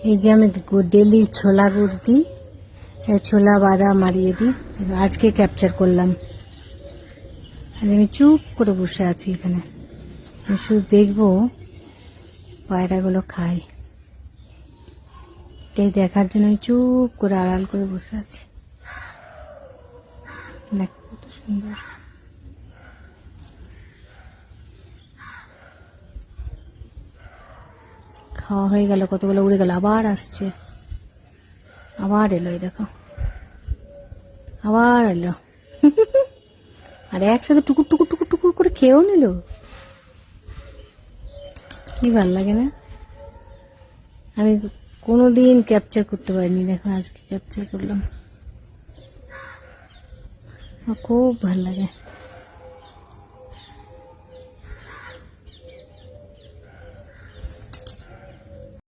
এই যে আমি ডেলি ছোলা গুড় দিই, ছোলা বাদাম মারিয়ে দিই। আজকে ক্যাপচার করলাম। আজ আমি চুপ করে বসে আছি এখানে, আমি শুধু দেখবো পায়রাগুলো খায়, এটাই দেখার জন্য আমি চুপ করে আড়াল করে বসে আছি। দেখ কত সুন্দর। খাওয়া হয়ে গেল, কতগুলো উড়ে গেল, আবার আসছে, আবার এলো, এই দেখো আবার এলো। আর একসাথে টুকুর টুকুর টুকুর টুকুর করে খেয়েও নিল, কি ভাল লাগে না? আমি কোনোদিন ক্যাপচার করতে পারিনি, দেখো আজকে ক্যাপচার করলাম, খুব ভাল লাগে।